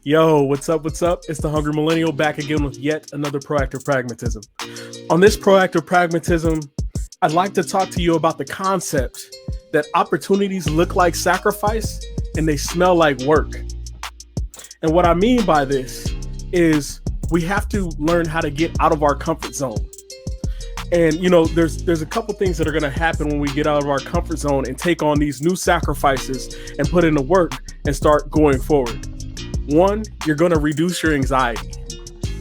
Yo, what's up? What's up? It's the Hungry Millennial back again with yet another Proactive Pragmatism. On this Proactive Pragmatism, I'd like to talk to you about the concept that opportunities look like sacrifice and they smell like work. And what I mean by this is we have to learn how to get out of our comfort zone. And there's a couple things that are going to happen when we get out of our comfort zone and take on these new sacrifices and put in the work and start going forward. One, you're going to reduce your anxiety.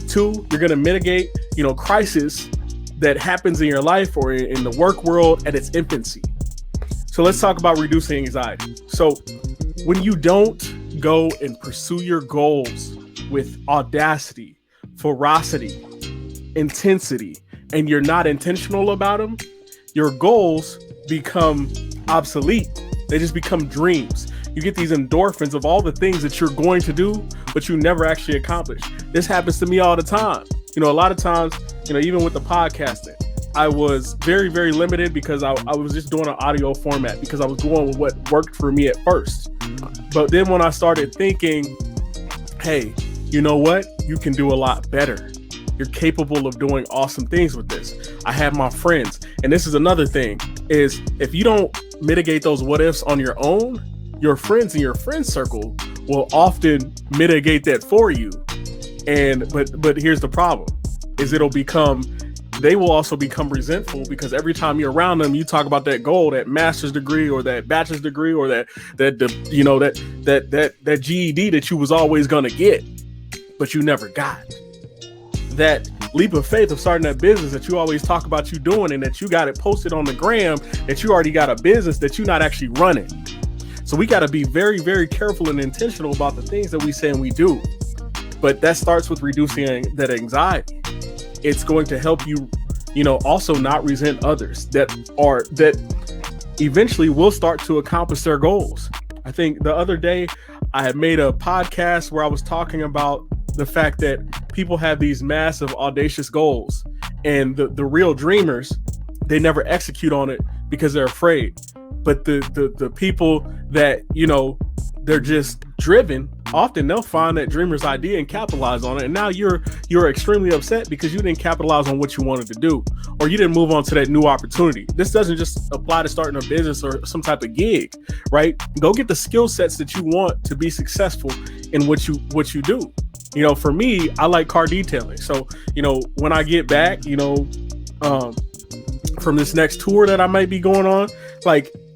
Two, you're going to mitigate, crisis that happens in your life or in the work world at its infancy. So let's talk about reducing anxiety. So when you don't go and pursue your goals with audacity, ferocity, intensity, and you're not intentional about them, your goals become obsolete. They just become dreams. You get these endorphins of all the things that you're going to do, but you never actually accomplish. This happens to me all the time. A lot of times, even with the podcasting, I was very, very limited because I was just doing an audio format because I was going with what worked for me at first. But then when I started thinking, hey, you know what? You can do a lot better. You're capable of doing awesome things with this. I have my friends. And this is another thing, is if you don't mitigate those what ifs on your own, your friends in your friend circle will often mitigate that for you. But here's the problem, is they will also become resentful because every time you're around them, you talk about that goal, that master's degree or that bachelor's degree or that GED that you was always going to get, but you never got. That leap of faith of starting that business that you always talk about you doing and that you got it posted on the gram, that you already got a business that you're not actually running. So we got to be very, very careful and intentional about the things that we say and we do. But that starts with reducing that anxiety. It's going to help you, also not resent others that eventually will start to accomplish their goals. I think the other day I had made a podcast where I was talking about the fact that people have these massive, audacious goals, and the real dreamers, they never execute on it because they're afraid. But the people that, they're just driven, often they'll find that dreamer's idea and capitalize on it. And now you're extremely upset because you didn't capitalize on what you wanted to do, or you didn't move on to that new opportunity. This doesn't just apply to starting a business or some type of gig, right? Go get the skill sets that you want to be successful in what you do. For me, I like car detailing. So, when I get back, from this next tour that I might be going on,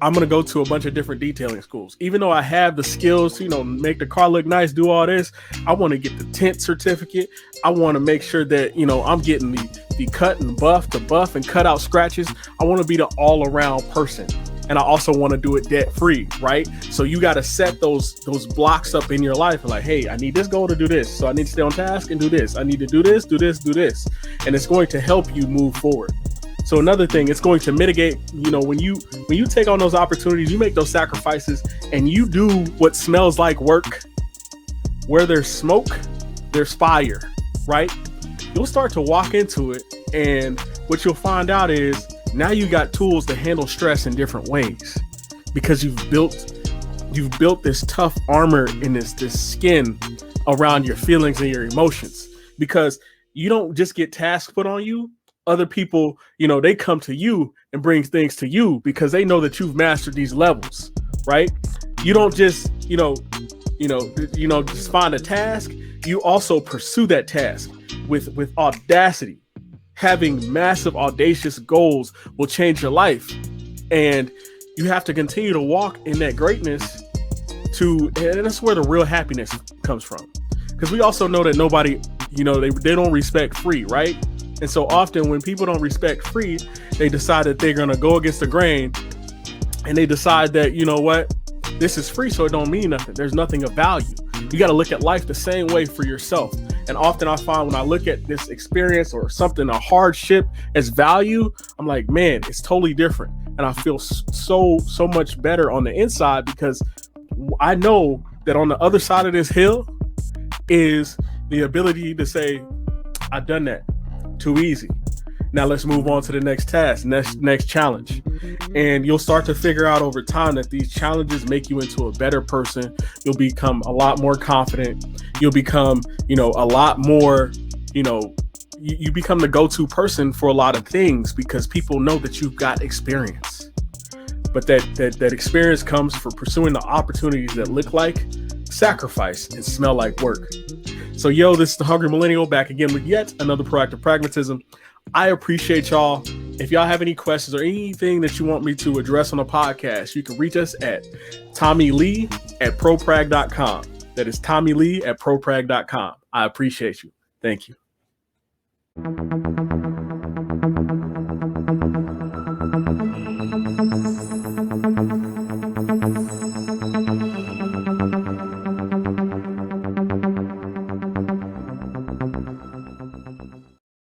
I'm going to go to a bunch of different detailing schools. Even though I have the skills to, make the car look nice, do all this, I want to get the tint certificate. I want to make sure that, I'm getting the cut and buff, the buff and cut out scratches. I want to be the all around person. And I also want to do it debt free, right? So you got to set those blocks up in your life. Like, hey, I need this goal to do this. So I need to stay on task and do this. I need to do this, do this, do this. And it's going to help you move forward. So another thing, it's going to mitigate, when you take on those opportunities, you make those sacrifices and you do what smells like work. Where there's smoke, there's fire, right? You'll start to walk into it, and what you'll find out is now you got tools to handle stress in different ways because you've built this tough armor in this skin around your feelings and your emotions, because you don't just get tasks put on you. Other people, they come to you and bring things to you because they know that you've mastered these levels, right? You don't just, just find a task. You also pursue that task with audacity. Having massive, audacious goals will change your life. And you have to continue to walk in that greatness and that's where the real happiness comes from. Because we also know that nobody, they don't respect free, right? And so often when people don't respect free, they decide that they're going to go against the grain, and they decide that, this is free, so it don't mean nothing. There's nothing of value. You got to look at life the same way for yourself. And often I find when I look at this experience or something, a hardship as value, I'm like, man, it's totally different. And I feel so much better on the inside because I know that on the other side of this hill is the ability to say, I've done that. Too easy. Now let's move on to the next task, next challenge. And you'll start to figure out over time that these challenges make you into a better person. You'll become a lot more confident. You'll become, a lot more, you become the go-to person for a lot of things because people know that you've got experience. But that experience comes for pursuing the opportunities that look like sacrifice and smell like work. So, this is the Hungry Millennial back again with yet another Proactive Pragmatism. I appreciate y'all. If y'all have any questions or anything that you want me to address on the podcast, you can reach us at TommyLee@ProPrag.com. That is TommyLee@ProPrag.com. I appreciate you. Thank you.